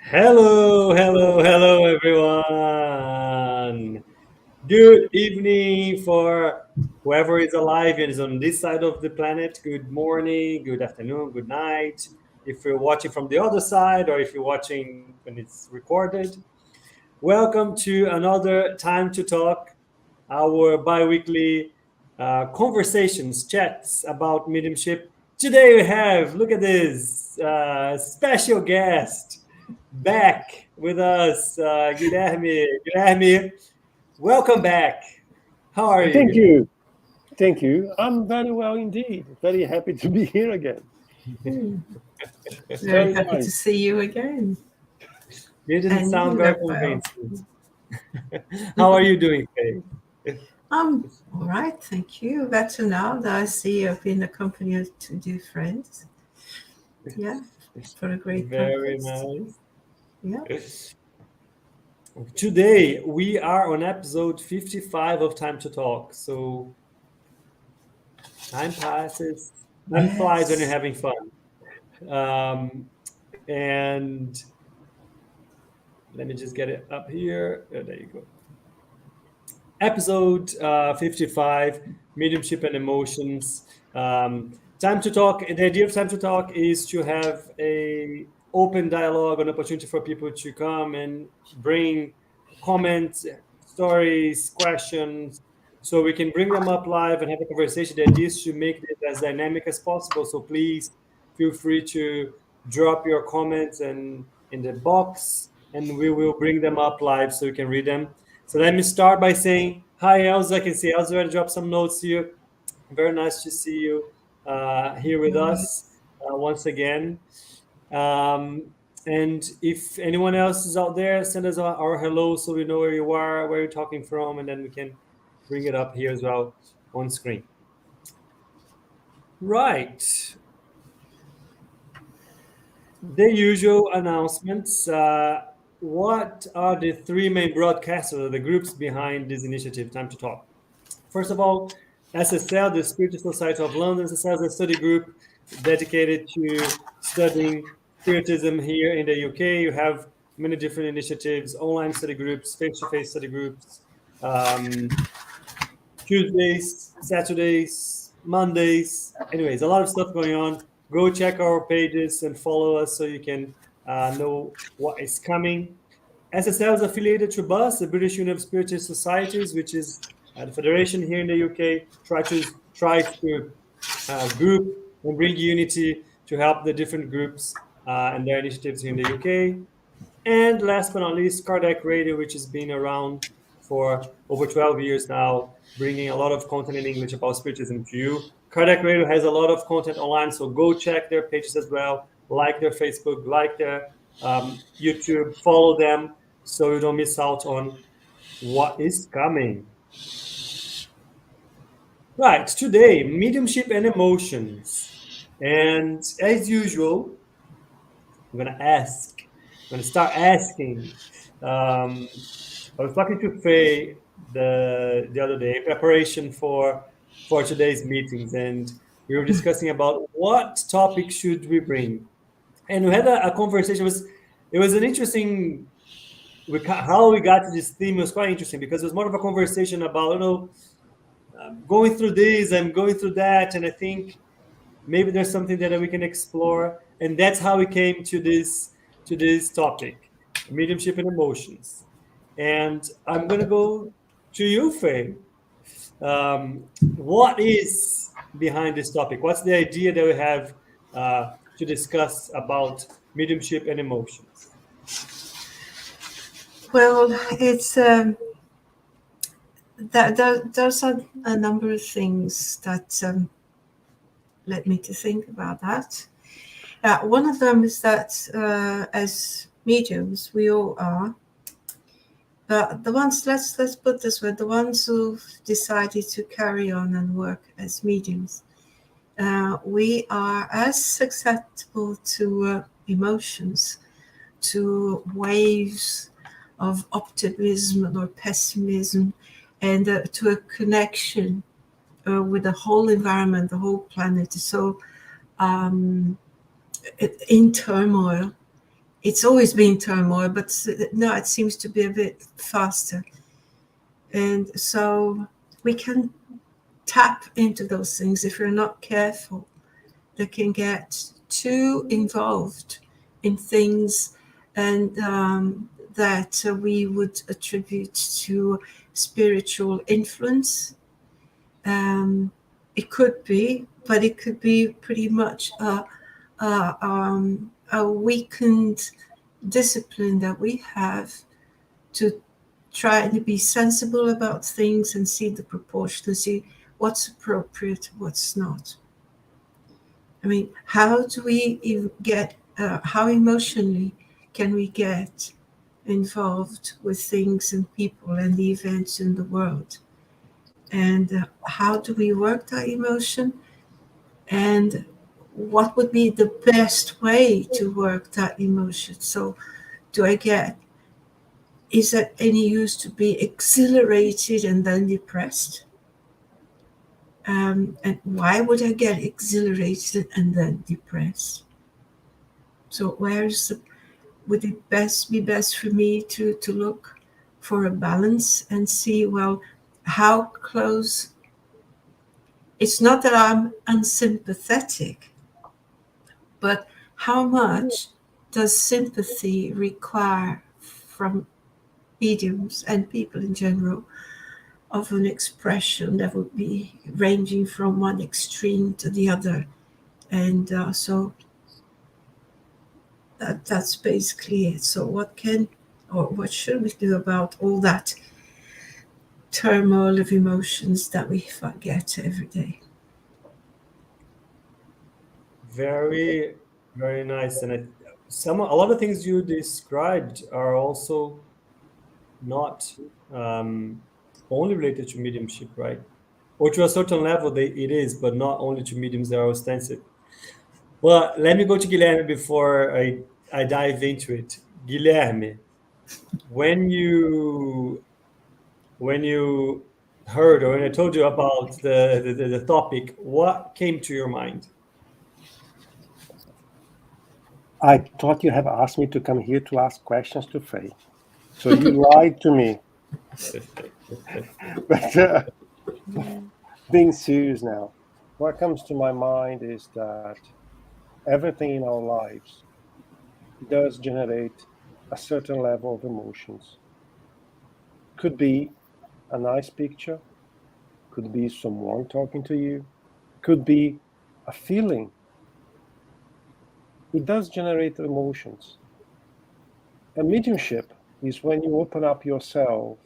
Hello, everyone. Good evening for whoever is alive and is on this side of the planet. Good morning, good afternoon, good night. If you're watching from the other side or if you're watching when it's recorded, welcome to another Time to Talk, our bi-weekly conversations, chats about mediumship. Today we have, look at this, special guest back with us, Guilherme. Guilherme, welcome back. How are you, Thank Guilherme? you. Thank you. I'm very well indeed. Very happy to be here again. Very Very happy to nice. see you again. You didn't And sound you, very Rafael. convincing. How are you doing, Faye? All right, thank you. Better now that I see you've been accompanied to dear friends. Yeah, for a great Very conference. nice. Yeah. Today we are on episode 55 of Time to Talk. So time passes, time flies when you're Yes. having fun. And let me just get it up here. Oh, there you go. Episode 55, Mediumship and Emotions. Time to talk. The idea of Time to Talk is to have a open dialogue, an opportunity for people to come and bring comments, stories, questions, so we can bring them up live and have a conversation. The idea is to make it as dynamic as possible. So please feel free to drop your comments and in the box, and we will bring them up live so you can read them. So let me start by saying hi, Elza. I can see Elza already dropped some notes here. Very nice to see you here with us once again. Um, and if anyone else is out there, send us our hello so we know where you are, where you're talking from, and then we can bring it up here as well on screen. Right. The usual announcements. What are the three main broadcasters or the groups behind this initiative, Time to Talk? First of all, SSL, the Spiritual Society of London. SSL is a study group dedicated to studying Spiritism here in the UK. You have many different initiatives, online study groups, face-to-face study groups, Tuesdays, Saturdays, Mondays. Anyways, a lot of stuff going on. Go check our pages and follow us so you can know what is coming. SSL is affiliated to BUS, the British Union of Spiritist Societies, which is the federation here in the UK. Tries to group and bring unity to help the different groups and their initiatives here in the UK. And last but not least, Kardec Radio, which has been around for over 12 years now, bringing a lot of content in English about Spiritism to you. Kardec Radio has a lot of content online, so go check their pages as well, like their Facebook, like their YouTube, follow them so you don't miss out on what is coming. Right, today, mediumship and emotions. And as usual, I'm going to start asking. I was talking to Faye the other day, preparation for today's meetings, and we were discussing about what topic should we bring. And we had a conversation. It was an interesting how we got to this theme was quite interesting because it was more of a conversation about going through this and going through that, and I think maybe there's something that we can explore, and that's how we came to this topic, mediumship and emotions. And I'm gonna go to you, Faye. What is behind this topic? What's the idea that we have to discuss about mediumship and emotions? Well, it's there's a number of things that led me to think about that. One of them is that as mediums, we all are. But the ones, let's put this way, the ones who've decided to carry on and work as mediums, we are as susceptible to emotions, to waves of optimism or pessimism, and to a connection with the whole environment, the whole planet. So in turmoil, it's always been turmoil, but now it seems to be a bit faster. And so we can tap into those things. If we're not careful, they can get too involved in things and that we would attribute to spiritual influence. It could be, but it could be pretty much a weakened discipline that we have to try to be sensible about things and see the proportion, see what's appropriate, what's not. I mean, how do we get, how emotionally can we get involved with things and people and the events in the world? And how do we work that emotion? And what would be the best way to work that emotion? So is it any use to be exhilarated and then depressed? And why would I get exhilarated and then depressed? So would it be best for me to look for a balance and see, well, how close? It's not that I'm unsympathetic, but how much does sympathy require from mediums and people in general of an expression that would be ranging from one extreme to the other? And so that's basically it. So what should we do about all that turmoil of emotions that we get every day? Very, very nice. And a lot of things you described are also not only related to mediumship, right? Or to a certain level, it is, but not only to mediums that are ostensive. Well, let me go to Guilherme before I dive into it. Guilherme, when you heard or when I told you about the topic, what came to your mind? I thought you have asked me to come here to ask questions to Faye. So you lied to me. But being serious now, what comes to my mind is that everything in our lives does generate a certain level of emotions. Could be a nice picture, could be someone talking to you, could be a feeling. It does generate emotions. And mediumship is when you open up yourself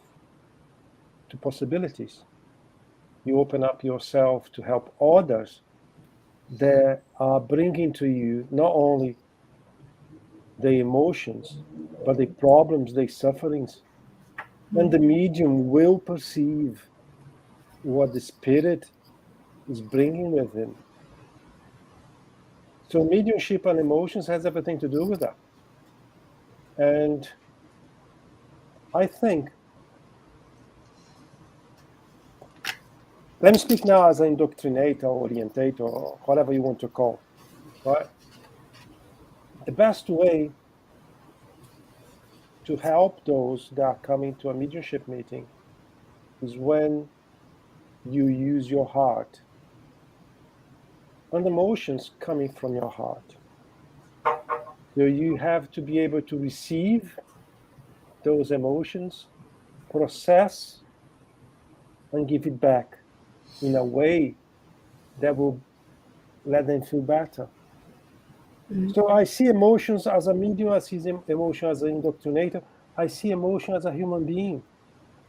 to possibilities. You open up yourself to help others that are bringing to you not only the emotions, but the problems, the sufferings. And the medium will perceive what the spirit is bringing with him. So mediumship and emotions has everything to do with that. And I think, let me speak now as an indoctrinator, orientator, or whatever you want to call, right? The best way to help those that are coming to a mediumship meeting is when you use your heart and emotions coming from your heart. So you have to be able to receive those emotions, process, and give it back in a way that will let them feel better. Mm-hmm. So I see emotions as a medium, I see emotion as an indoctrinator, I see emotion as a human being.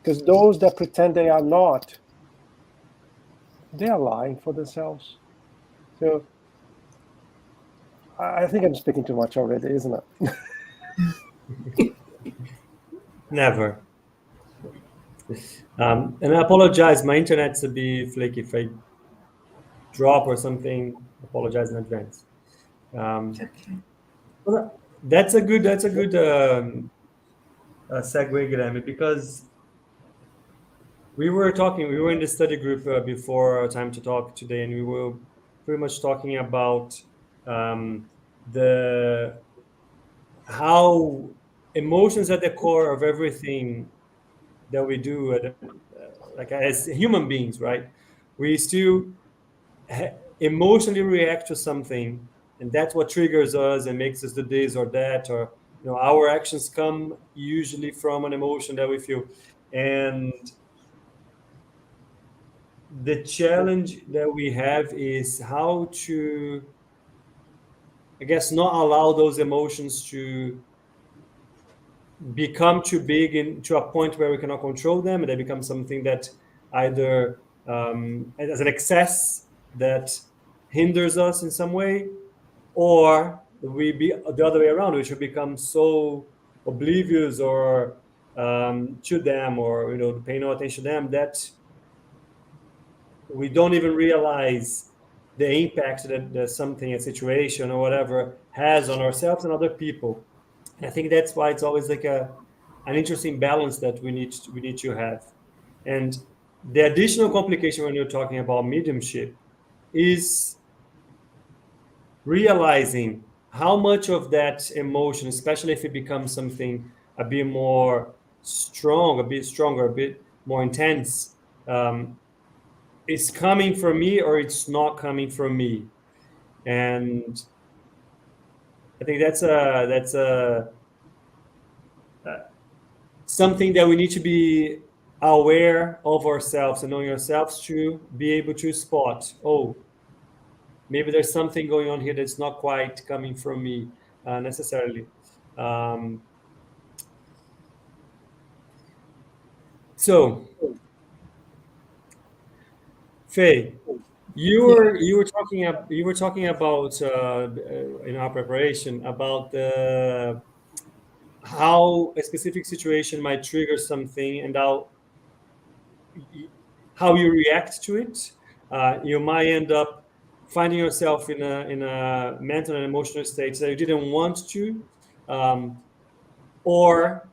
Because those that pretend they are not, they are lying for themselves. So I think I'm speaking too much already, isn't it? Never. And I apologize, my internet's a bit flaky. If I drop or something, apologize in advance. Okay. Well, that's a good segue, Guilherme, because we were in the study group before Time to Talk today, and we were pretty much talking about the how emotions at the core of everything that we do, like as human beings, right? We still emotionally react to something, and that's what triggers us and makes us do this or that, or our actions come usually from an emotion that we feel. And the challenge that we have is how to, I guess, not allow those emotions to become too big and to a point where we cannot control them, and they become something that either as an excess that hinders us in some way, or we be the other way around, we should become so oblivious or to them, or pay no attention to them, that we don't even realize the impact that something, a situation or whatever, has on ourselves and other people. And I think that's why it's always like an interesting balance that we need to have. And the additional complication when you're talking about mediumship is realizing how much of that emotion, especially if it becomes something a bit more strong, a bit stronger, a bit more intense, is coming from me or it's not coming from me. And I think that's something that we need to be aware of ourselves and knowing ourselves to be able to spot, oh, maybe there's something going on here that's not quite coming from me necessarily. So, Faye, you were talking about in our preparation about how a specific situation might trigger something, and how you react to it. You might end up finding yourself in a mental and emotional state that you didn't want to, or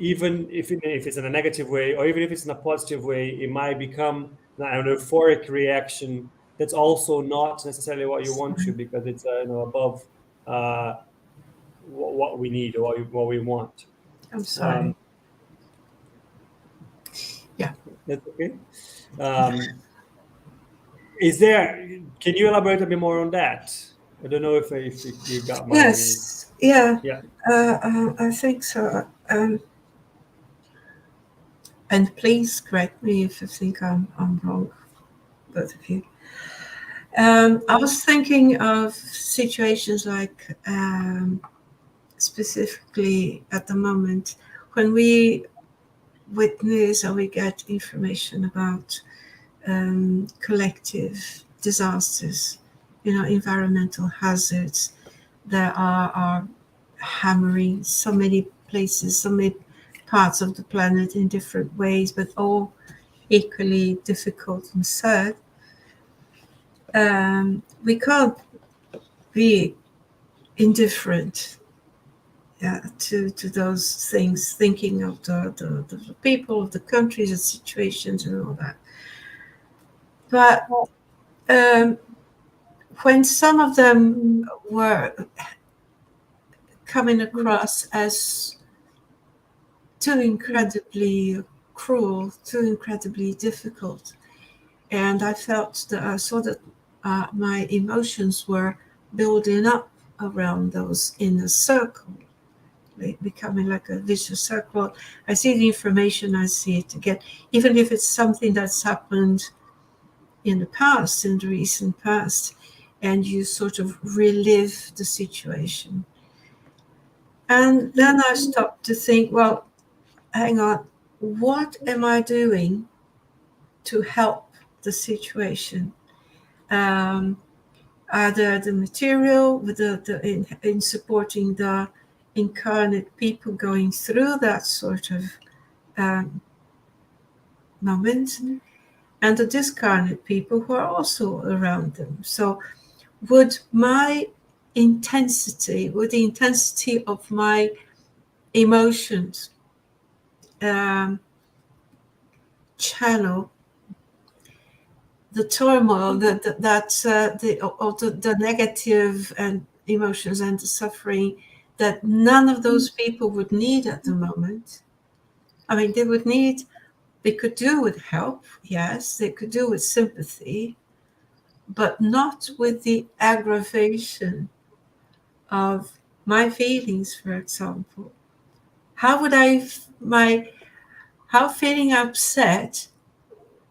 even if it's in a negative way, or even if it's in a positive way, it might become an euphoric reaction that's also not necessarily what you want to, because it's above what we need or what we want. I'm sorry. Yeah. That's okay. Can you elaborate a bit more on that? I don't know if you got my... Yes. Yeah. Yeah. I think so. And please correct me if you think I'm wrong, both of you. I was thinking of situations like, specifically at the moment, when we witness or we get information about collective disasters, environmental hazards that are hammering so many places, so many parts of the planet in different ways, but all equally difficult and sad. We can't be indifferent to those things, thinking of the people, of the countries, the situations, and all that. But when some of them were coming across as too incredibly cruel, too incredibly difficult, and I felt that I saw that my emotions were building up around those in a circle, becoming like a vicious circle. I see the information, I see it again, even if it's something that's happened in the past, in the recent past, and you sort of relive the situation. And then I stopped to think, well, hang on, what am I doing to help the situation? Either the material with in supporting the incarnate people going through that sort of moment, and the discarnate people who are also around them. So would the intensity of my emotions channel the turmoil, the negative and emotions and the suffering that none of those people would need at the moment. I mean, they could do with help, yes, they could do with sympathy, but not with the aggravation of my feelings, for example. How would how feeling upset,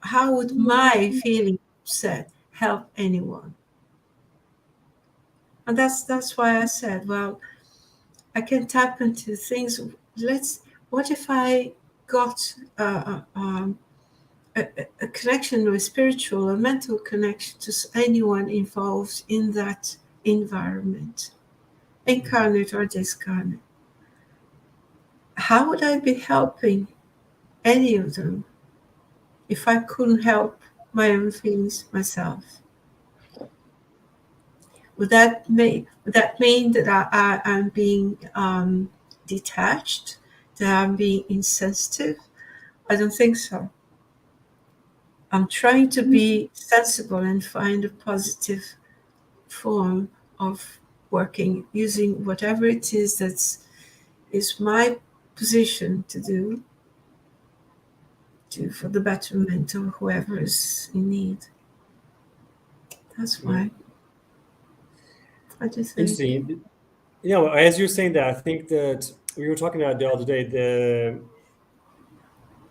how would my feeling upset help anyone? And that's why I said, well, I can tap into things. What if I got a connection, or a spiritual or mental connection to anyone involved in that environment, incarnate or discarnate? How would I be helping any of them if I couldn't help my own feelings myself? Would that mean that I'm being detached, that I'm being insensitive? I don't think so. I'm trying to be sensible and find a positive form of working, using whatever it is is my position to do for the betterment of whoever is in need. That's why. I just think. Interesting. You know, as you're saying that, I think that we were talking about the other day,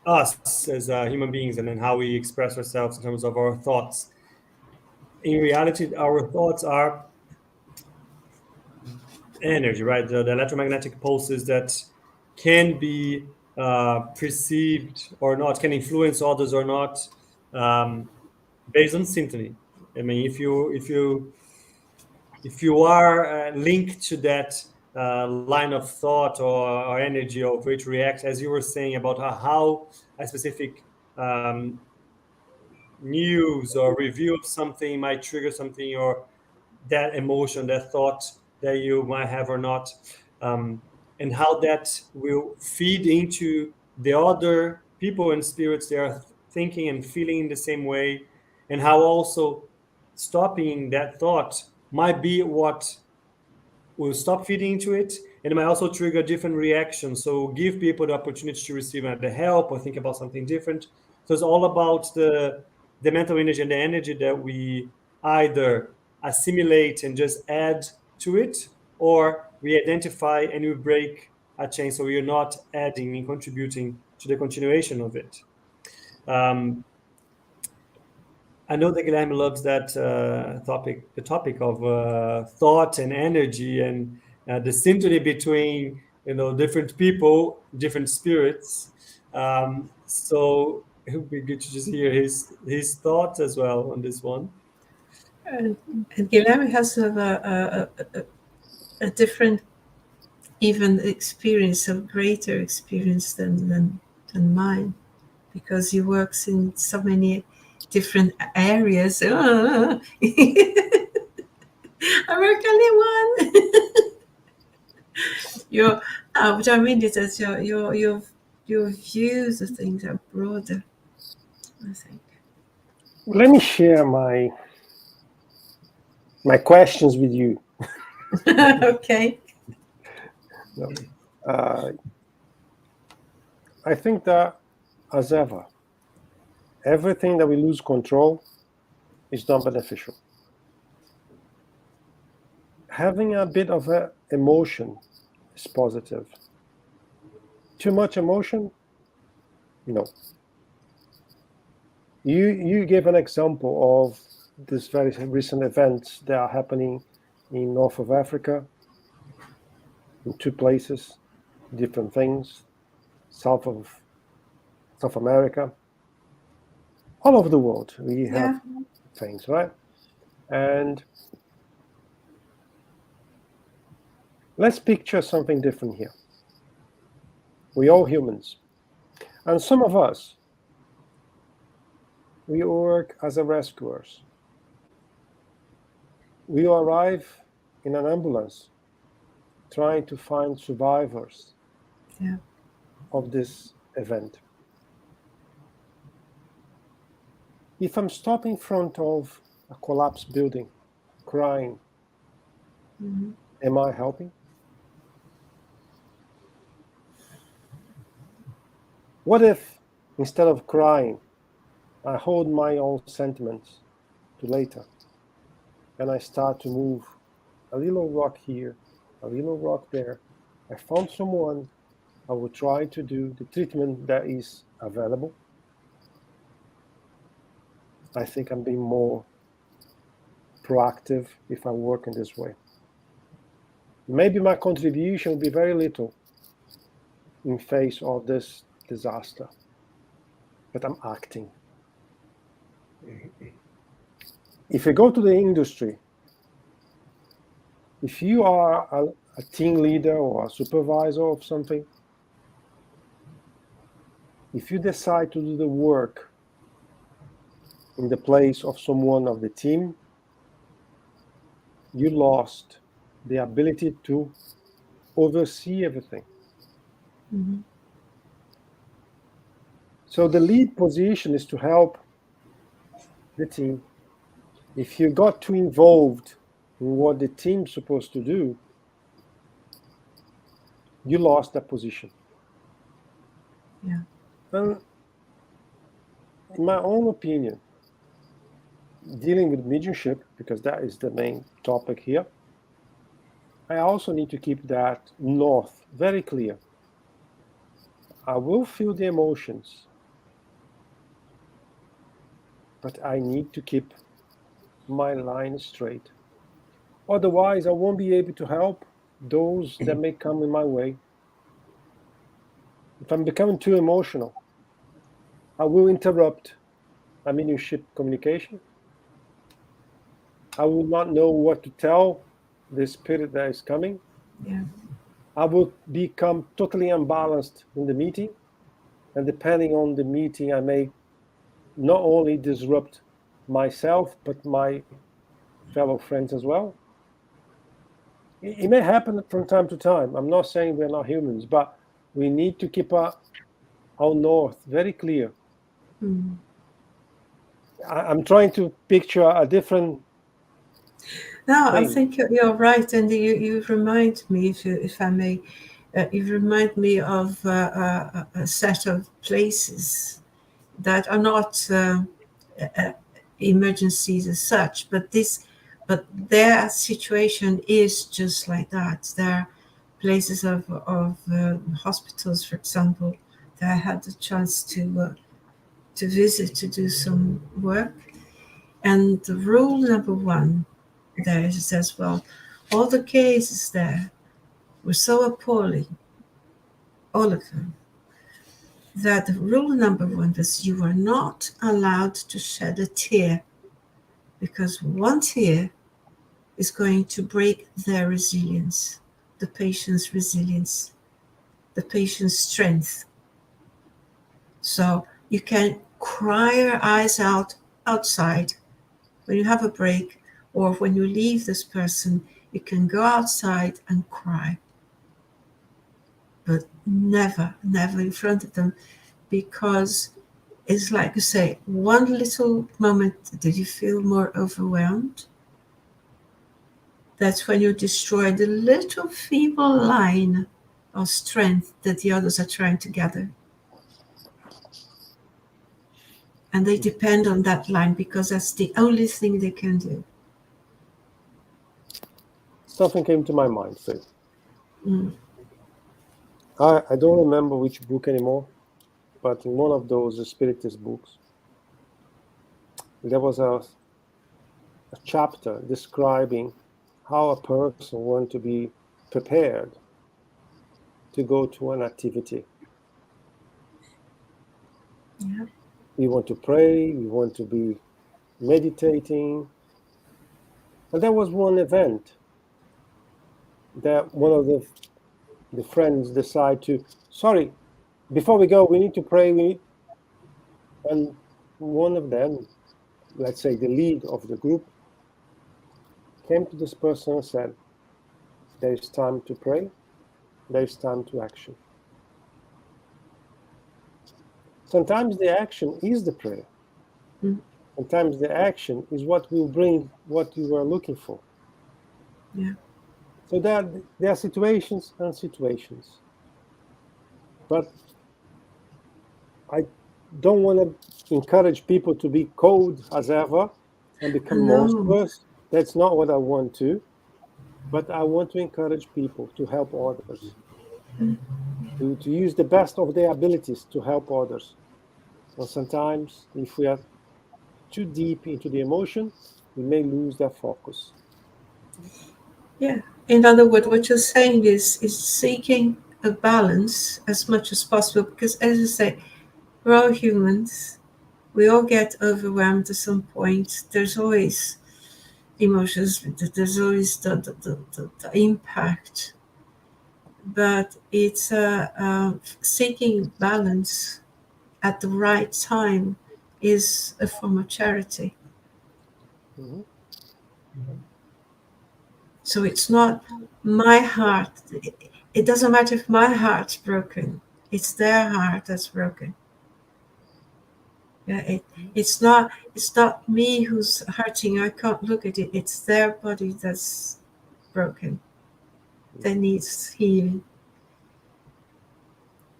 us as human beings, and then how we express ourselves in terms of our thoughts. In reality, our thoughts are energy, right? The electromagnetic pulses that can be perceived or not, can influence others or not, based on sympathy. I mean, if you are linked to that line of thought or energy of which reacts, as you were saying about how a specific news or review of something might trigger something, or that emotion, that thought that you might have or not, and how that will feed into the other people and spirits they are thinking and feeling in the same way, and how also stopping that thought might be what will stop feeding into it, and it might also trigger different reactions. So give people the opportunity to receive the help or think about something different. So it's all about the mental energy and the energy that we either assimilate and just add to it, or we identify and we break a chain, so we are not adding and contributing to the continuation of it. I know that Guilherme loves that topic, the topic of thought and energy, and the synergy between different people, different spirits. So it would be good to just hear his thoughts as well on this one. And Guilherme has a different, even experience, a greater experience than mine, because he works in so many different areas. American one. What I mean is that your views of things are broader, I think. Let me share my questions with you. Okay. I think that, as ever, everything that we lose control is not beneficial. Having a bit of emotion is positive. Too much emotion? No. You gave an example of this very recent events that are happening in north of Africa, in two places, different things, South America, all over the world. We have things, right? And let's picture something different here. We're all humans. And some of us, we work as a rescuers. We arrive in an ambulance trying to find survivors of this event. If I'm stopping in front of a collapsed building, crying, am I helping? What if, instead of crying, I hold my own sentiments to later, and I start to move a little rock here, a little rock there. I found someone, I will try to do the treatment that is available. I think I'm being more proactive if I work in this way. Maybe my contribution will be very little in face of this disaster, but I'm acting. If you go to the industry, if you are a team leader or a supervisor of something, if you decide to do the work in the place of someone of the team, you lost the ability to oversee everything. Mm-hmm. So the lead position is to help the team. If you got too involved in what the team's supposed to do, you lost that position. Yeah. And in my own opinion, dealing with mediumship, because that is the main topic here, I also need to keep that north very clear. I will feel the emotions, but I need to keep my line straight. Otherwise, I won't be able to help those that may come in my way. If I'm becoming too emotional, I will interrupt a mediumship communication. I will not know what to tell the spirit that is coming. Yeah. I will become totally unbalanced in the meeting. And depending on the meeting, I may not only disrupt myself, but my fellow friends as well. It may happen from time to time. I'm not saying we're not humans, but we need to keep our north very clear. Mm. I'm trying to picture a different No, I thing. think you're right, and you remind me, if I may, you remind me of a set of places that are not emergencies as such, but their situation is just like that. There are places of hospitals, for example, that I had the chance to visit to do some work, and the rule number one there says, well, all the cases there were so appalling, all of them, that the rule number one was you were not allowed to shed a tear, because one tear is going to break their resilience, the patient's resilience, the patient's strength. So you can cry your eyes out outside when you have a break, or when you leave this person, you can go outside and cry. But never in front of them, because it's like you say, one little moment that you feel more overwhelmed, that's when you destroy the little feeble line of strength that the others are trying to gather. And they depend on that line because that's the only thing they can do. Something came to my mind, Faye. Mm. I don't remember which book anymore, but in one of those spiritist books, there was a chapter describing how a person wants to be prepared to go to an activity. Yeah. We want to pray, we want to be meditating. And there was one event that one of the friends decided to, sorry, before we go, we need to pray. And one of them, let's say the lead of the group, came to this person and said, there is time to pray, there is time to action. Sometimes the action is the prayer. Mm. Sometimes the action is what will bring what you are looking for. Yeah. So there are situations and situations. But I don't want to encourage people to be cold as ever and become No. monstrous. That's not what I want to. But I want to encourage people to help others, to use the best of their abilities to help others. And sometimes, if we are too deep into the emotion, we may lose that focus. Yeah. In other words, what you're saying is seeking a balance as much as possible, because as you say, we're all humans. We all get overwhelmed at some point. There's always emotions. There's always the impact. But it's seeking balance at the right time is a form of charity. Mhm. So it's not my heart. It doesn't matter if my heart's broken. It's their heart that's broken. Yeah, it's not me who's hurting. I can't look at it. It's their body that's broken. That needs healing.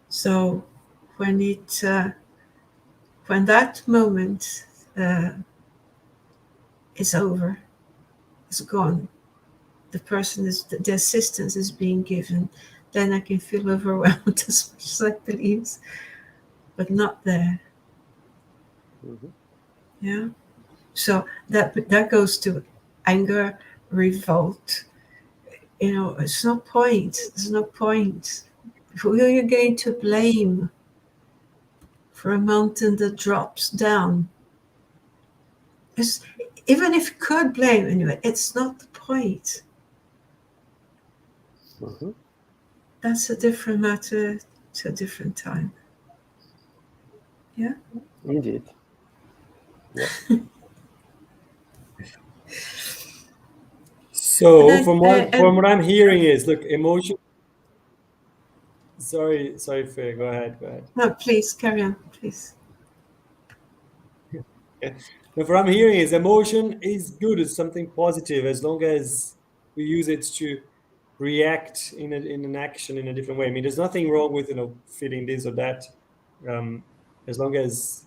So when that moment is over, is gone, the assistance is being given, then I can feel overwhelmed as much as I believe, but not there. Mhm. Yeah. So that goes to anger, revolt. It's no point. There's no point. Who are you going to blame for a mountain that drops down? Even if you could blame anyway, it's not the point. Mhm. That's a different matter to a different time. Yeah. Indeed. Yeah. So from what I'm hearing is, look, emotion. Sorry, Faye. Go ahead. No, please carry on, please. Yeah. Now, what I'm hearing is emotion is good. It's something positive as long as we use it to react in an action in a different way. I mean, there's nothing wrong with feeling this or that, as long as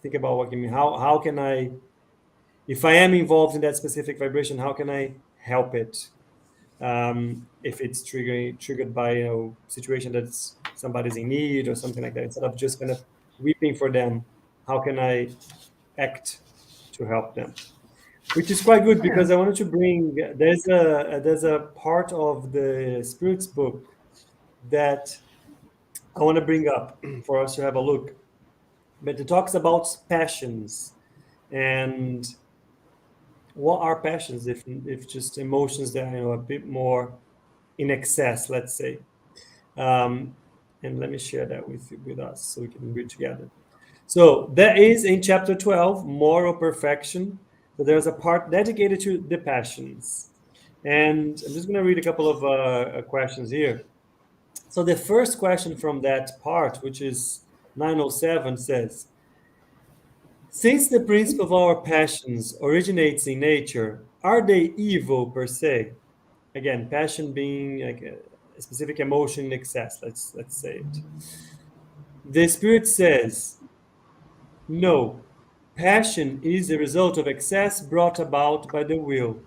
think about what you mean. How can I, if I am involved in that specific vibration, how can I help it? If it's triggered by situation that's somebody's in need or something like that, instead of just kind of weeping for them, how can I act to help them? Which is quite good, because I wanted to bring, there's a part of the spirits book that I want to bring up for us to have a look, but it talks about passions. And what are passions if just emotions that are a bit more in excess, let's say. And let me share that with us so we can read together. So that is in chapter 12, moral perfection. So there's a part dedicated to the passions. And I'm just going to read a couple of questions here. So the first question from that part, which is 907, says, since the principle of our passions originates in nature, are they evil per se? Again, passion being like a specific emotion in excess, let's say it. The spirit says, no, passion is the result of excess brought about by the will,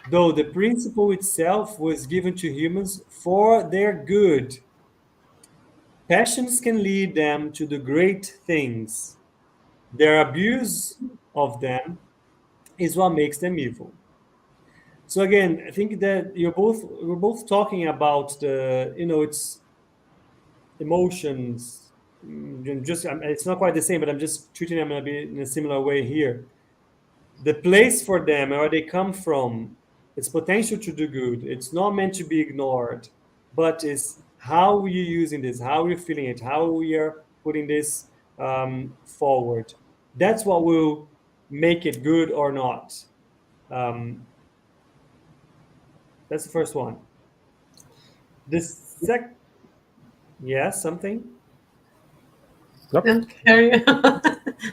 though the principle itself was given to humans for their good. Passions can lead them to the great things. Their abuse of them is what makes them evil. So again, I think that we're both talking about it's emotions. It's not quite the same, but I'm just treating them in a similar way here. The place for them, where they come from, it's potential to do good. It's not meant to be ignored, but it's how we're using this, how we're feeling it, how we are putting this forward. That's what will make it good or not. That's the first one. Yes, something. Don't carry on.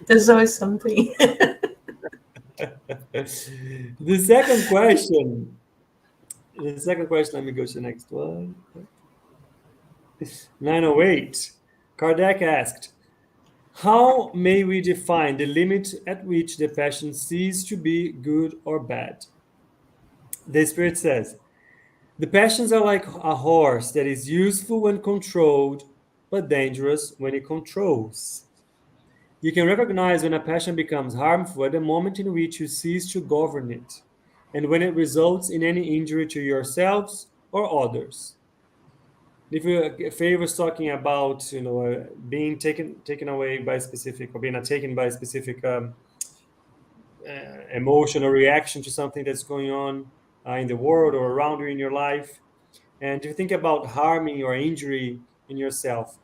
There's always something. The second question. Let me go to the next one. 908. Kardec asked, How may we define the limit at which the passion ceases to be good or bad? The Spirit says, the passions are like a horse that is useful when controlled, but dangerous when it controls. You can recognize when a passion becomes harmful at the moment in which you cease to govern it, and when it results in any injury to yourselves or others. If Faye was talking about, being taken away by specific, or being taken by a specific emotion or reaction to something that's going on in the world or around you in your life, and if you think about harming or injury in yourself,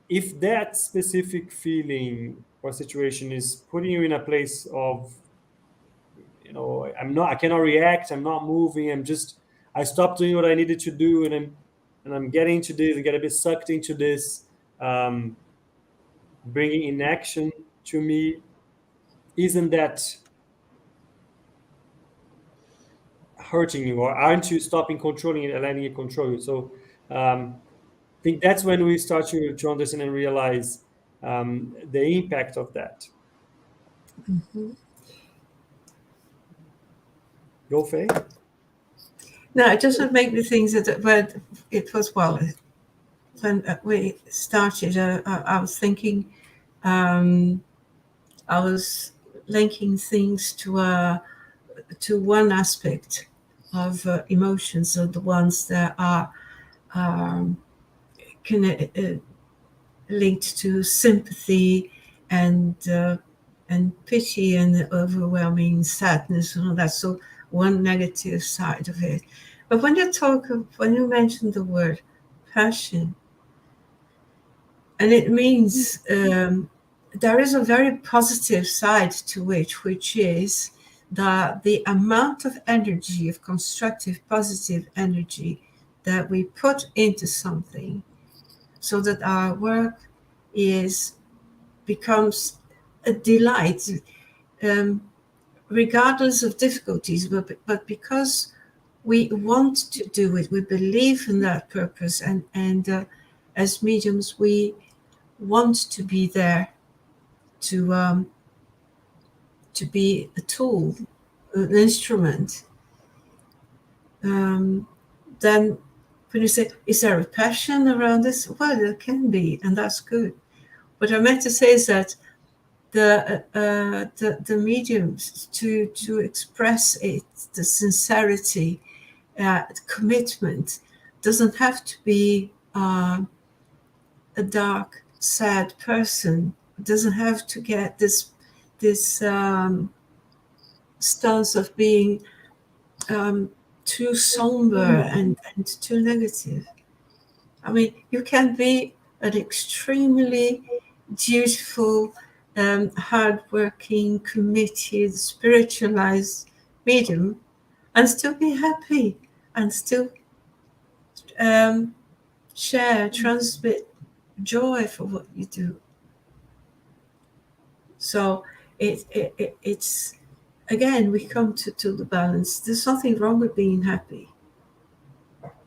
if that specific feeling or situation is putting you in a place of, I cannot react, I'm not moving, I stopped doing what I needed to do, and I'm getting into this, I get a bit sucked into this, bringing inaction to me, isn't that hurting you, or aren't you stopping controlling it and letting it control you? So I think that's when we start to understand and realize the impact of that. Mm-hmm. Go, Faye? No, it doesn't make me think that when it was, well, when we started, I was thinking, I was linking things to one aspect of emotions, so the ones that are linked to sympathy and pity and overwhelming sadness and all that. So one negative side of it. But when you mention the word passion, and it means there is a very positive side to it, which is that the amount of energy, of constructive, positive energy that we put into something, so that our work becomes a delight, regardless of difficulties, but because we want to do it, we believe in that purpose, and as mediums, we want to be there to be a tool, an instrument. Then when you say, is there a passion around this? Well, there can be, and that's good. What I meant to say is that the mediums to express it, the sincerity, the commitment, doesn't have to be a dark, sad person. It doesn't have to get this stance of being too somber and too negative. I mean, you can be an extremely dutiful, hardworking, committed, spiritualized medium and still be happy and still transmit joy for what you do. So it's again, we come to the balance. There's nothing wrong with being happy.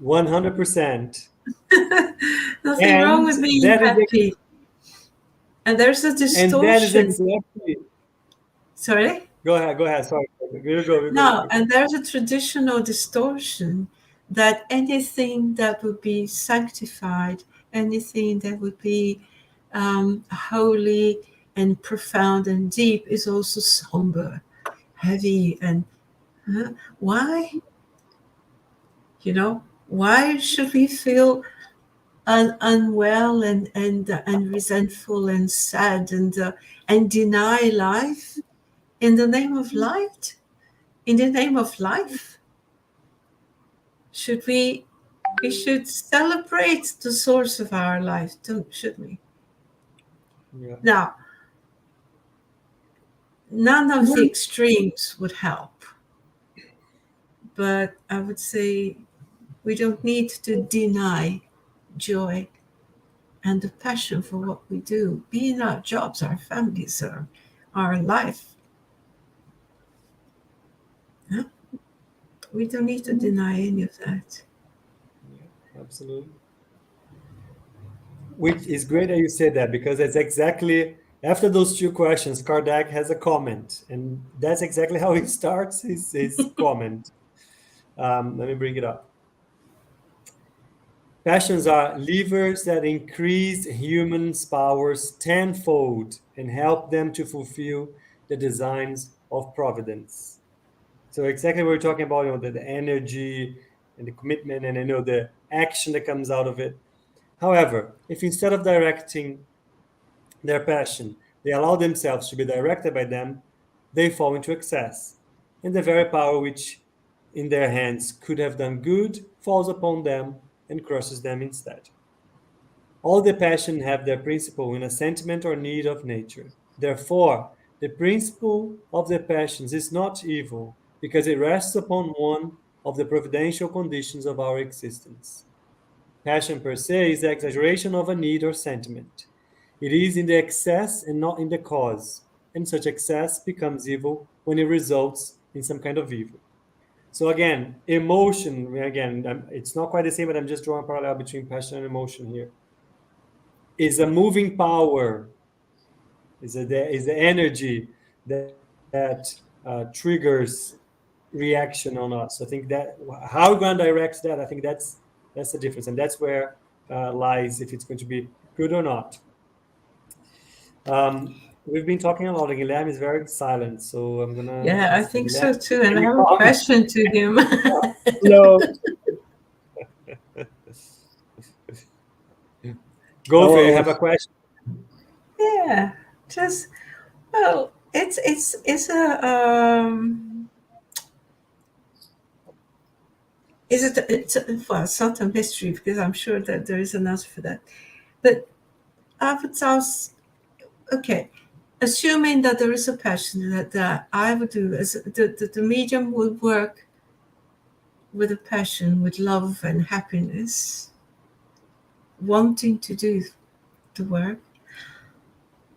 100%. Nothing wrong with being happy. And there's a distortion. And that is exactly. Sorry? Go ahead. Sorry. No, and there's a traditional distortion that anything that would be sanctified, anything that would be holy and profound and deep is also somber, heavy, and why? Why should we feel unwell and resentful and sad and deny life in the name of light? In the name of life, we should celebrate the source of our life, should we? Yeah. Now, none of the extremes would help, but I would say we don't need to deny joy and the passion for what we do, be in our jobs, our families, our life. Yeah? We don't need to deny any of that. Yeah, absolutely. Which is great that you said that, because that's exactly After those two questions, Kardec has a comment, and that's exactly how he starts his comment. Let me bring it up. Passions are levers that increase humans' powers tenfold and help them to fulfill the designs of providence. So exactly what we're talking about, the energy and the commitment and the action that comes out of it. However, if instead of directing their passion, they allow themselves to be directed by them, they fall into excess. And the very power which in their hands could have done good falls upon them and crushes them instead. All the passion have their principle in a sentiment or need of nature. Therefore, the principle of the passions is not evil, because it rests upon one of the providential conditions of our existence. Passion per se is the exaggeration of a need or sentiment. It is in the excess and not in the cause, and such excess becomes evil when it results in some kind of evil. So again, emotion, it's not quite the same, but I'm just drawing a parallel between passion and emotion here. Is a moving power, is the energy that triggers reaction on us. I think that how we're going to direct that, I think that's the difference, and that's where lies if it's going to be good or not. We've been talking a lot. Guilherme is very silent, so I'm gonna. Yeah, I think so too. And I have a question to him. No. Go, Faye, have a question. Yeah, just well, it's a well, it's not a mystery because I'm sure that there is an answer for that. But I would ask, okay, assuming that there is a passion that I would do, as the medium would work with a passion, with love and happiness, wanting to do the work,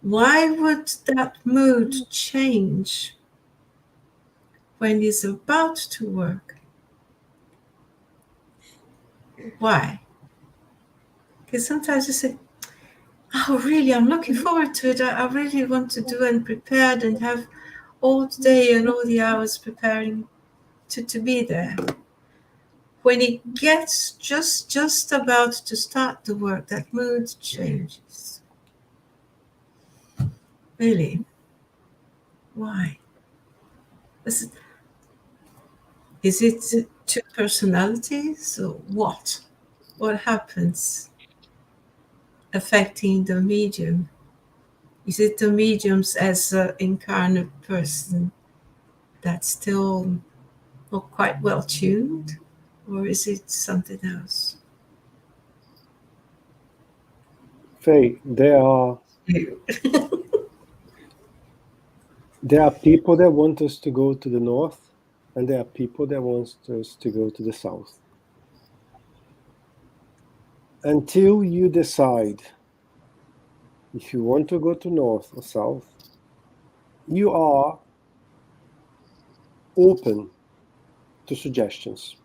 why would that mood change when he's about to work? Why? Because sometimes you say, oh, really, I'm looking forward to it. I really want to do and prepared and have all the day and all the hours preparing to be there. When it gets just about to start the work, that mood changes. Really? Why? Is it two personalities or what? What happens affecting the medium? Is it the mediums as an incarnate person that's still not quite well tuned? Or is it something else? Faye, there are people that want us to go to the north, and there are people that want us to go to the south. Until you decide if you want to go to north or south, you are open to suggestions.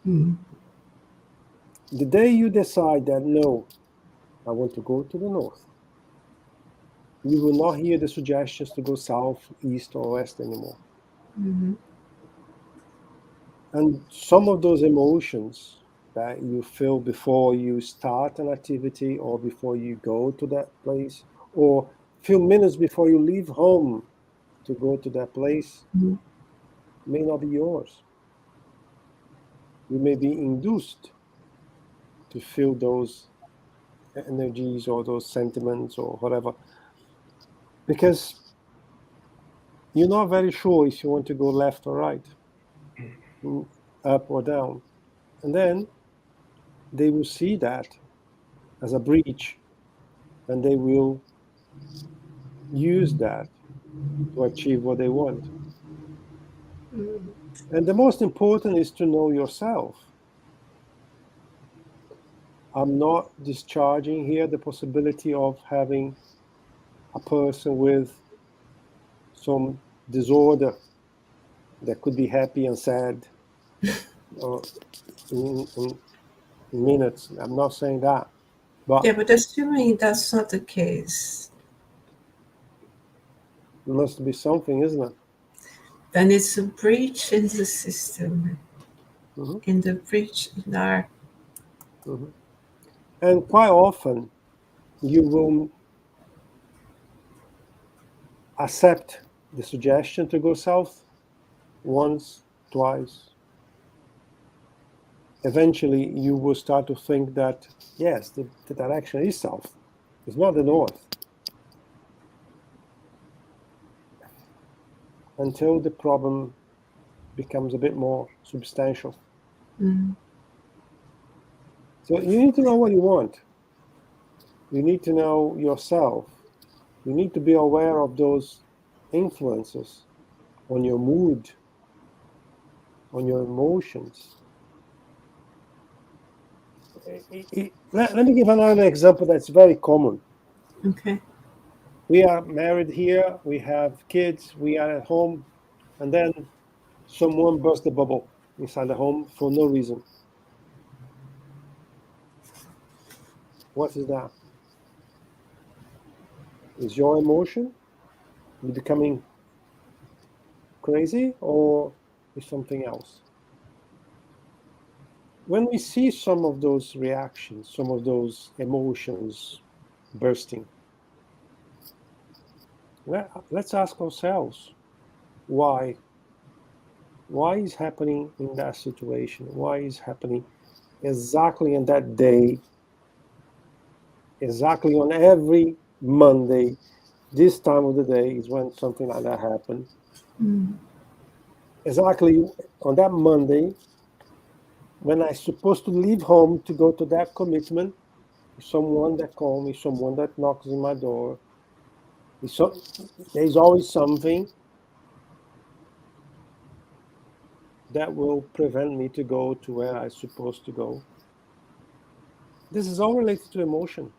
The day you decide that, no, I want to go to the north, you will not hear the suggestions to go south, east, or west anymore. And some of those emotions that you feel before you start an activity or before you go to that place, or a few minutes before you leave home to go to that place, may not be yours. You may be induced to feel those energies or those sentiments or whatever, because you're not very sure if you want to go left or right, up or down. And then they will see that as a breach, and they will use that to achieve what they want. And the most important is to know yourself. I'm not discharging here the possibility of having a person with some disorder that could be happy and sad in minutes. I'm not saying that. But yeah, but assuming that's not the case, Must be something, isn't it? Then it's a breach in the system, Mm-hmm. in the breach in our. Mm-hmm. And quite often, you will accept the suggestion to go south once, twice. Eventually, you will start to think that, yes, the direction is south. It's not the north. Until the problem becomes a bit more substantial. Mm. So you need to know what you want. You need to know yourself. You need to be aware of those influences on your mood, on your emotions. Let me give another example that's very common. Okay. We are married here, we have kids, we are at home, and then someone bursts the bubble inside the home for no reason. What is that? Is your emotion becoming crazy, or is something else? When we see some of those reactions, some of those emotions bursting, let's ask ourselves why. Why is happening in that situation? Why is happening exactly on that day? Exactly on every Monday, this time of the day is when something like that happens. Mm. Exactly on that Monday, when I'm supposed to leave home to go to that commitment, someone that calls me, someone that knocks on my door. There's always something that will prevent me to go to where I'm supposed to go. This is all related to emotion.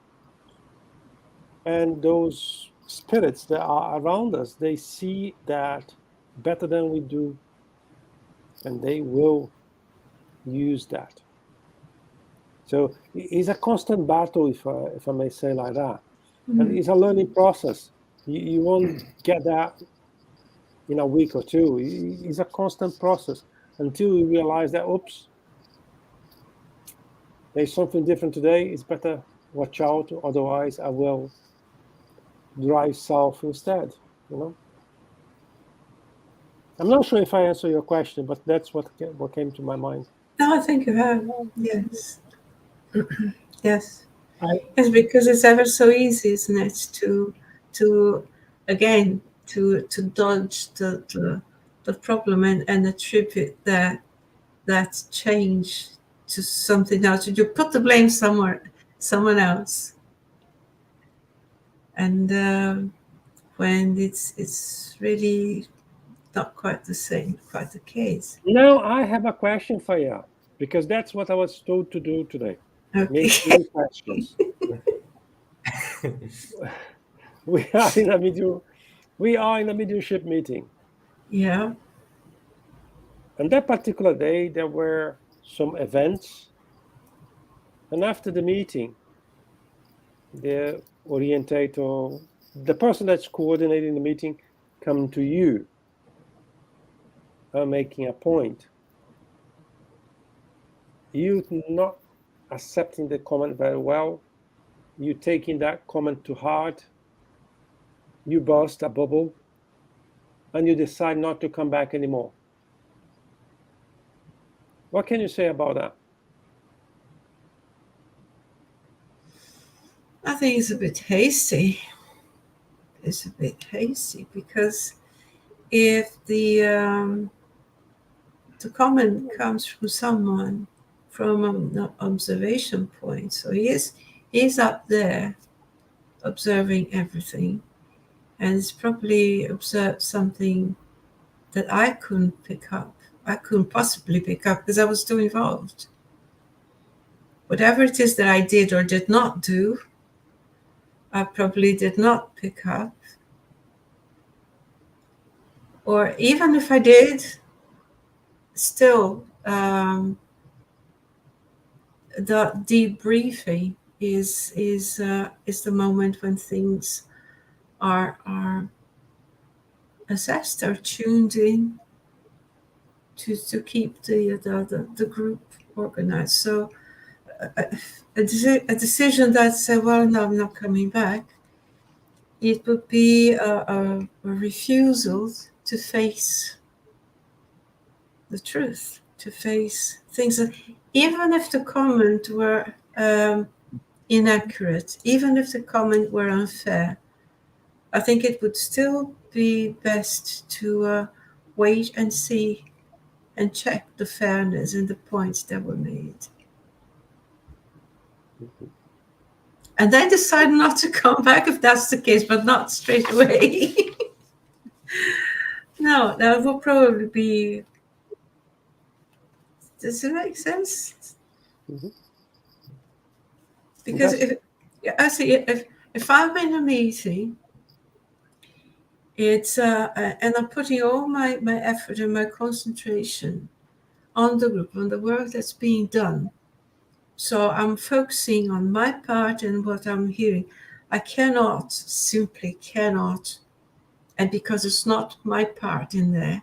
And those spirits that are around us, they see that better than we do, and they will use that. So it's a constant battle, if I may say like that. And Mm. it's a learning process. You won't get that in a week or two. It's a constant process until you realize that, oops, there's something different today. It's better watch out, otherwise I will drive south instead. I'm not sure if I answer your question, but that's what came to my mind. No, I think you have. Yes. Yes. I Yes, because it's ever so easy, isn't it, to again to dodge the problem and attribute that change to something else. You put the blame someone else, and when it's really not quite the same, quite the case. Now I have a question for you, because that's what I was told to do today. Okay. Make three questions. We are in a mediumship meeting. Yeah. And that particular day, there were some events. And after the meeting, the orientator, the person that's coordinating the meeting, come to you, making a point. You not accepting the comment very well, you taking that comment to heart, you burst a bubble, and you decide not to come back anymore. What can you say about that? I think it's a bit hasty. It's a bit hasty because if the comment comes from someone from an observation point, so he's up there observing everything, and he's probably observed something that I couldn't pick up. I couldn't possibly pick up because I was too involved. Whatever it is that I did or did not do, I probably did not pick up. Or even if I did, still, the debriefing is the moment when things are as Esther, tuned in to keep the group organized. So a decision that said, well, no, I'm not coming back, it would be a refusal to face the truth, to face things that, even if the comment were inaccurate, even if the comment were unfair, I think it would still be best to wait and see and check the fairness and the points that were made. And then decide not to come back if that's the case, but not straight away. No, that will probably be. Does it make sense? Mhm. Because if I'm in a meeting, it's and I'm putting all my effort and my concentration on the group, on the work that's being done. So I'm focusing on my part and what I'm hearing. I simply cannot, and because it's not my part in there,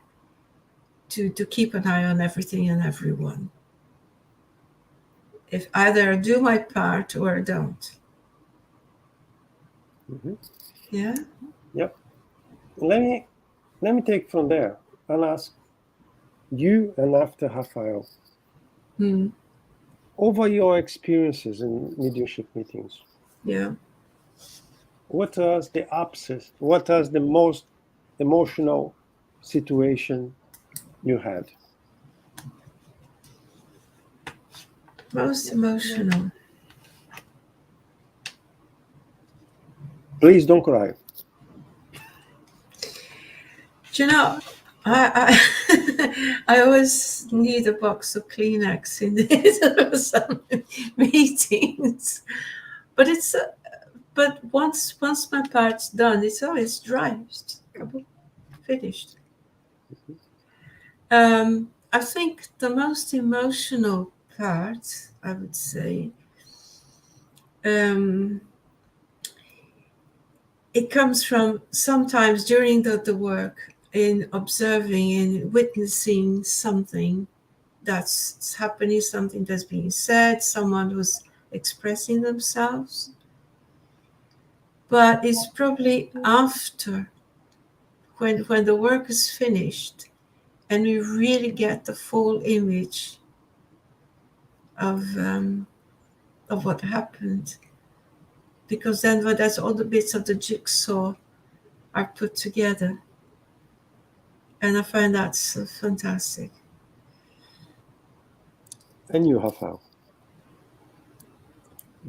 to keep an eye on everything and everyone. If either I do my part or I don't. Mm-hmm. Yeah? Yep. Let me take from there and ask you and after Rafael. Over your experiences in mediumship meetings, Yeah. what was the opposite? What was the most emotional situation you had? Most emotional. Please don't cry. Do you know, I I always need a box of Kleenex in some meetings, but but once my part's done, it's always dry, finished. I think the most emotional part, I would say, it comes from sometimes during the work, in observing and witnessing something that's happening, something that's being said, someone who's expressing themselves. But it's probably after, when the work is finished and we really get the full image of what happened. Because then that's all the bits of the jigsaw are put together. And I find that's fantastic. And you, Rafael?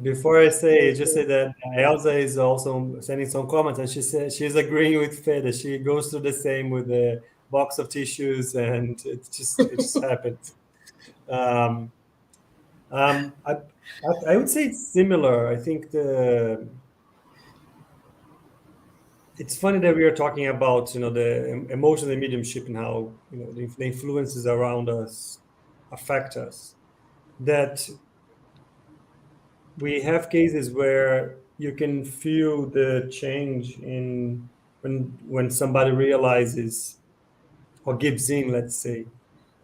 Before I say, just say that Elsa is also sending some comments, and she said she's agreeing with Faye that she goes through the same with the box of tissues, and it just happens. I would say it's similar. I think it's funny that we are talking about the emotions and mediumship and how the influences around us affect us. That we have cases where you can feel the change in when somebody realizes or gives in, let's say,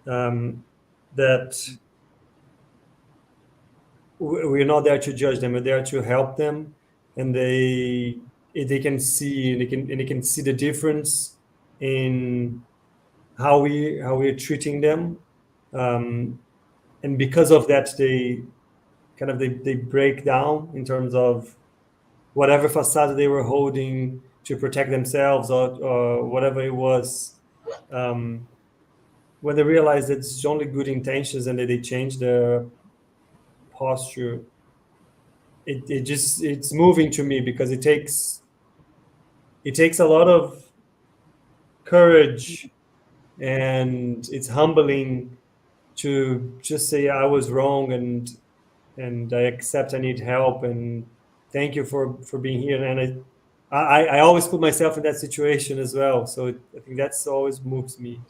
that we're not there to judge them, we're there to help them, and they can see the difference in how we're treating them, and because of that they break down in terms of whatever facade they were holding to protect themselves or whatever it was. When they realize that it's only good intentions and that they change their posture, it's moving to me, because it takes a lot of courage, and it's humbling to just say I was wrong, and I accept I need help, and thank you for being here. And I always put myself in that situation as well, so I think that's always moves me,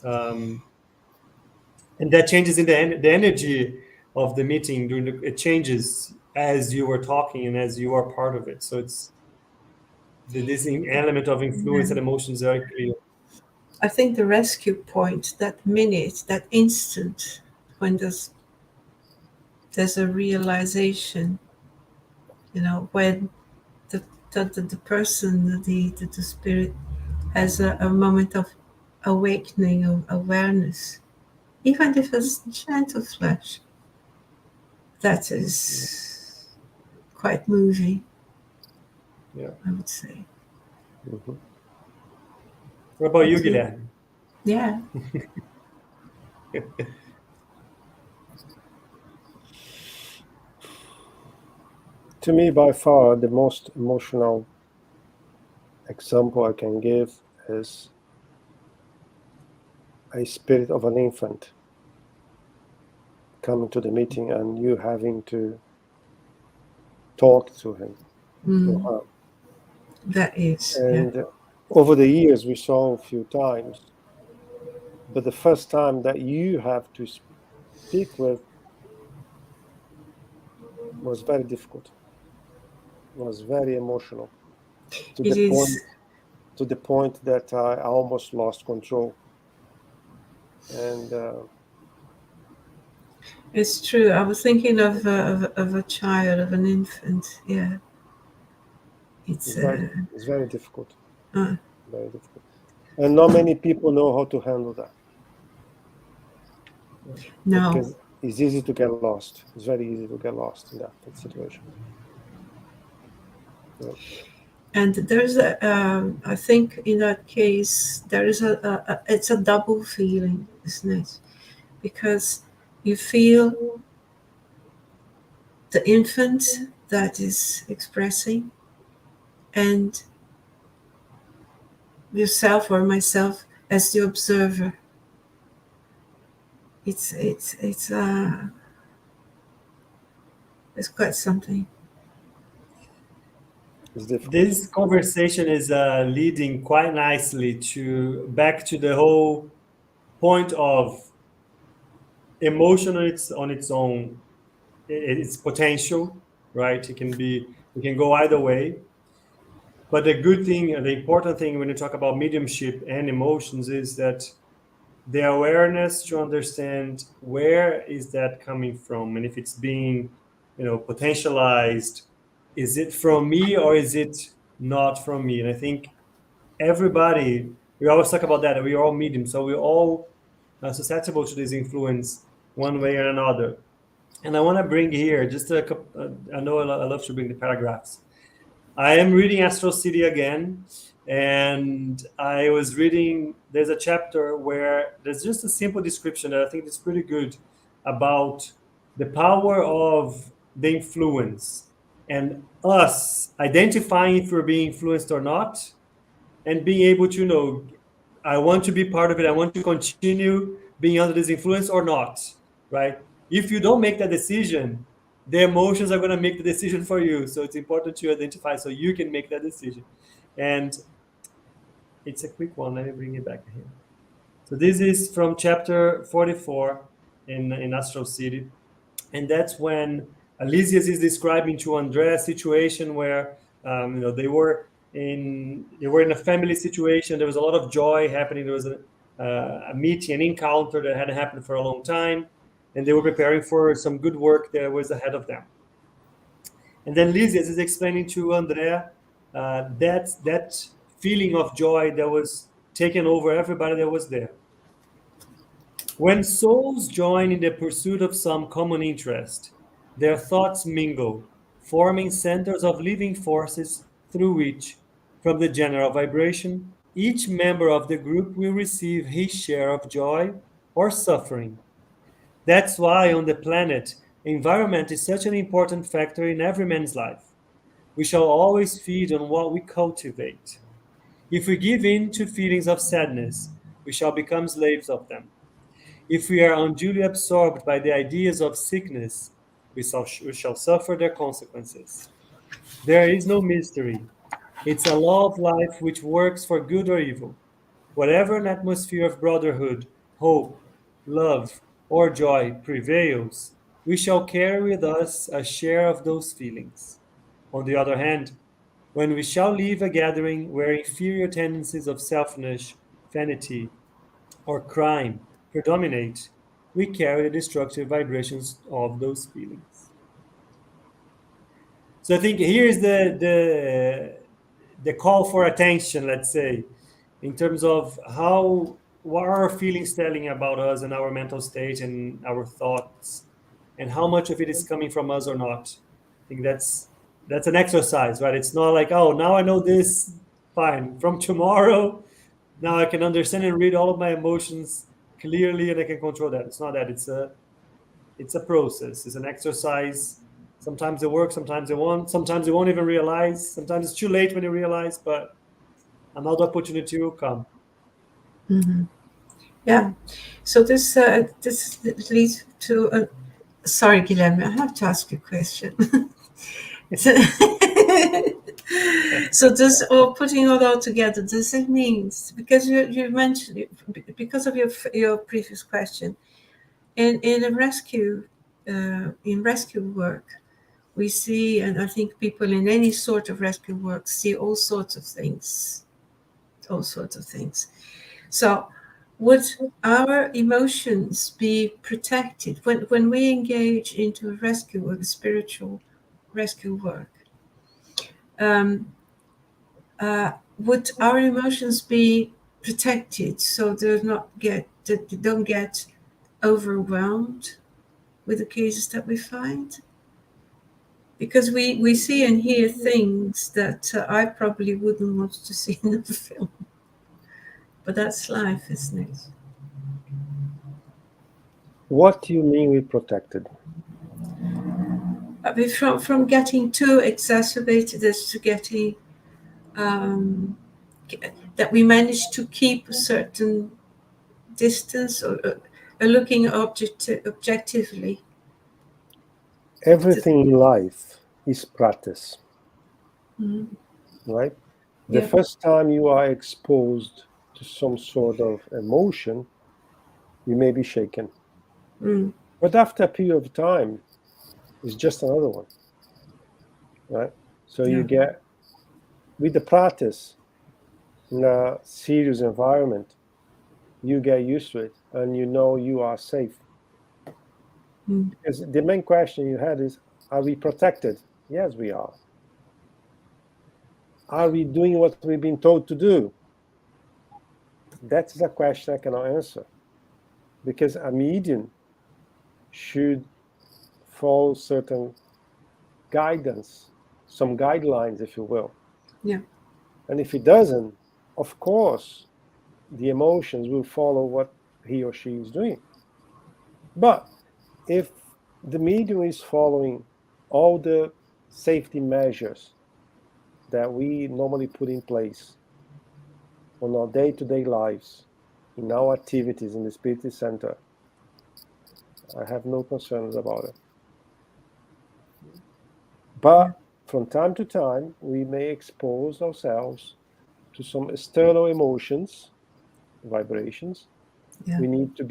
and that changes in the energy of the meeting. It changes as you were talking and as you are part of it. So this element of influence and emotions are clear. I think the rescue point, that minute, that instant, when there's a realization, when the person, the spirit has a moment of awakening, of awareness, even if it's gentle flash, that is quite moving. Yeah, I would say. Mm-hmm. What about you, Guilherme? Yeah. To me, by far, the most emotional example I can give is a spirit of an infant coming to the meeting and you having to talk to him. That is. And over the years, we saw a few times, but the first time that you have to speak with was very difficult, was very emotional, to It the point that I almost lost control. And It's true. I was thinking of a child, of an infant. Yeah. it's very difficult. Very difficult. And not many people know how to handle that. No. Because it's easy to get lost. It's very easy to get lost in that situation. Yeah. And there's I think in that case, there is it's a double feeling, isn't it? Because you feel the infant that is expressing, and yourself or myself as the observer. It's quite something. It's difficult. This conversation is leading quite nicely back to the whole point of emotion on its own, its potential, right? It can go either way. But the good thing, the important thing when you talk about mediumship and emotions is that the awareness to understand where is that coming from, and if it's being, potentialized, is it from me or is it not from me? And I think we always talk about that. We are all medium, so we're all susceptible to this influence one way or another. And I want to bring here just a couple. I know I love to bring the paragraphs. I am reading Astral City again, and I was reading, there's a chapter where there's just a simple description that I think is pretty good about the power of the influence and us identifying if we're being influenced or not, and being able to know, I want to be part of it, I want to continue being under this influence or not, right? If you don't make that decision, the emotions are going to make the decision for you. So it's important to identify so you can make that decision. And it's a quick one. Let me bring it back here. So this is from chapter 44 in Astral City. And that's when Elysius is describing to Andrea a situation where they were in a family situation. There was a lot of joy happening. There was a meeting, an encounter that hadn't happened for a long time, and they were preparing for some good work that was ahead of them. And then Lysias is explaining to Andrea that feeling of joy that was taken over everybody that was there. When souls join in the pursuit of some common interest, their thoughts mingle, forming centers of living forces through which, from the general vibration, each member of the group will receive his share of joy or suffering. That's why on the planet, environment is such an important factor in every man's life. We shall always feed on what we cultivate. If we give in to feelings of sadness, we shall become slaves of them. If we are unduly absorbed by the ideas of sickness, we shall suffer their consequences. There is no mystery. It's a law of life which works for good or evil. Whatever an atmosphere of brotherhood, hope, love, or joy prevails, we shall carry with us a share of those feelings. On the other hand, when we shall leave a gathering where inferior tendencies of selfishness, vanity, or crime predominate, we carry the destructive vibrations of those feelings. So I think here's the call for attention, let's say, in terms of what are our feelings telling about us and our mental state and our thoughts, and how much of it is coming from us or not. I think that's an exercise, right? It's not like, oh, now I know this, fine. From tomorrow, now I can understand and read all of my emotions clearly, and I can control that. It's not that. It's a process. It's an exercise. Sometimes it works, sometimes it won't. Sometimes you won't even realize. Sometimes it's too late when you realize, but another opportunity will come. Mm-hmm. Yeah. So this leads to sorry, Guilherme, I have to ask you a question. So this, or putting it all together, does it mean, because you mentioned, because of your previous question, in a rescue work, we see, and I think people in any sort of rescue work see all sorts of things. So would our emotions be protected when we engage into a rescue work, spiritual rescue work? Would our emotions be protected so they don't get overwhelmed with the cases that we find? Because we see and hear things that I probably wouldn't want to see in a film. But that's life, isn't it? What do you mean we protected? From getting too exacerbated as to getting that we manage to keep a certain distance or looking objectively. Everything in life is practice, right? The first time you are exposed to some sort of emotion, you may be shaken. But after a period of time, it's just another one, right? So you get, with the practice, in a serious environment, you get used to it and you know you are safe. Because the main question you had is, are we protected? Yes, we are. Are we doing what we've been told to do? That's a question I cannot answer. Because a medium should follow certain guidance, some guidelines, if you will. Yeah. And if it doesn't, of course, the emotions will follow what he or she is doing. But if the medium is following all the safety measures that we normally put in place on our day-to-day lives, in our activities in the Spirit Center, I have no concerns about it. But from time to time, we may expose ourselves to some external emotions, vibrations. We need to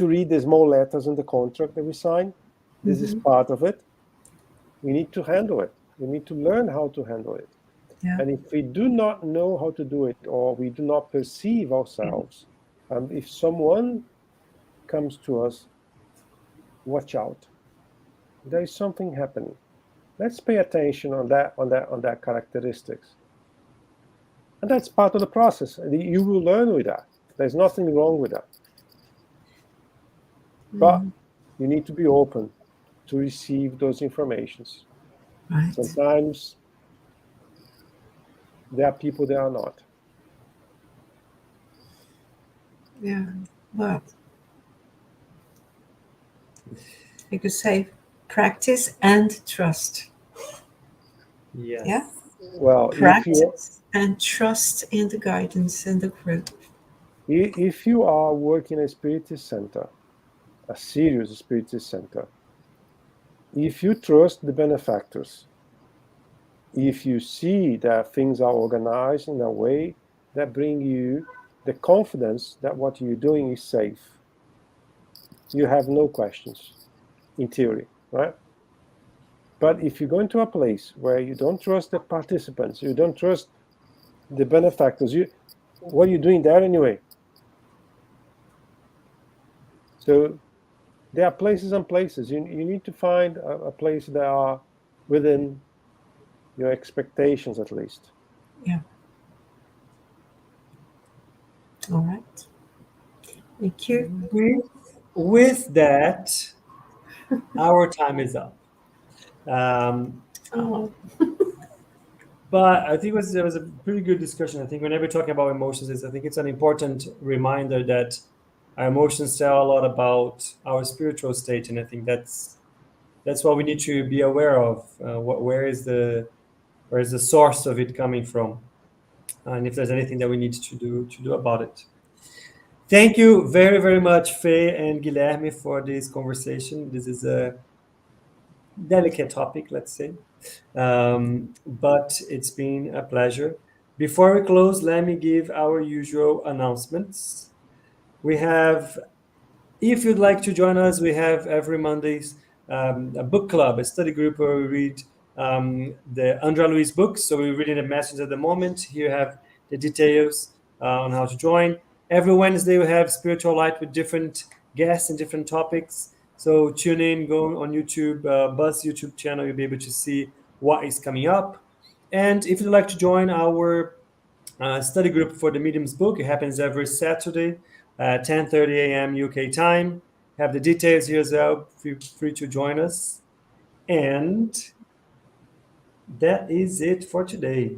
read the small letters in the contract that we sign. This is part of it. We need to handle it. We need to learn how to handle it. And if we do not know how to do it, or we do not perceive ourselves, if someone comes to us, watch out. There is something happening. Let's pay attention on that characteristics. And that's part of the process. You will learn with that. There's nothing wrong with that. But you need to be open to receive those informations. Right. Sometimes there are people that are not. Yeah. Well, you could say practice and trust. Yes. Yeah. Well, practice and trust in the guidance and the group. If you are working in a Spirit Center, a serious Spirit Center, if you trust the benefactors, if you see that things are organized in a way that bring you the confidence that what you're doing is safe, you have no questions, in theory, right? But if you go into a place where you don't trust the participants, you don't trust the benefactors, what are you doing there anyway? So there are places and places. You need to find a place that are within your expectations, at least. Yeah. All right. Thank you. With that, our time is up. Oh, But I think there was a pretty good discussion. I think whenever we're talking about emotions, I think it's an important reminder that our emotions tell a lot about our spiritual state, and I think that's what we need to be aware of. Where is the source of it coming from, and if there's anything that we need to do about it. Thank you very, very much, Faye and Guilherme, for this conversation. This is a delicate topic, let's say. But it's been a pleasure. Before we close, let me give our usual announcements. We have, if you'd like to join us, we have every Mondays a book club, a study group where we read the André Luiz books. So we're reading the message at the moment. Here you have the details on how to join. Every Wednesday we have Spiritual Light with different guests and different topics. So tune in, go on YouTube, Buzz YouTube channel, you'll be able to see what is coming up. And if you'd like to join our study group for the Medium's book, it happens every Saturday at 10:30 a.m. UK time. Have the details here as well. Feel free to join us. And that is it for today.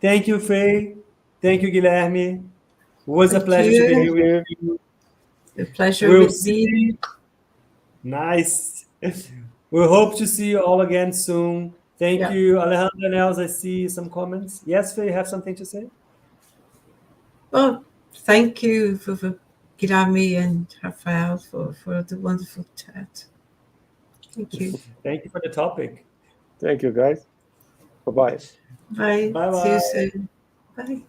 Thank you, Faye. Thank you, Guilherme. It was a pleasure to be here with you. The pleasure with me. Nice. We hope to see you all again soon. Thank you, Alejandro and Els. I see some comments. Yes, Faye, you have something to say? Well, thank you for Guilherme and Rafael for the wonderful chat. Thank you. Thank you for the topic. Thank you, guys. Bye-bye. Bye. Bye-bye. See you soon. Bye.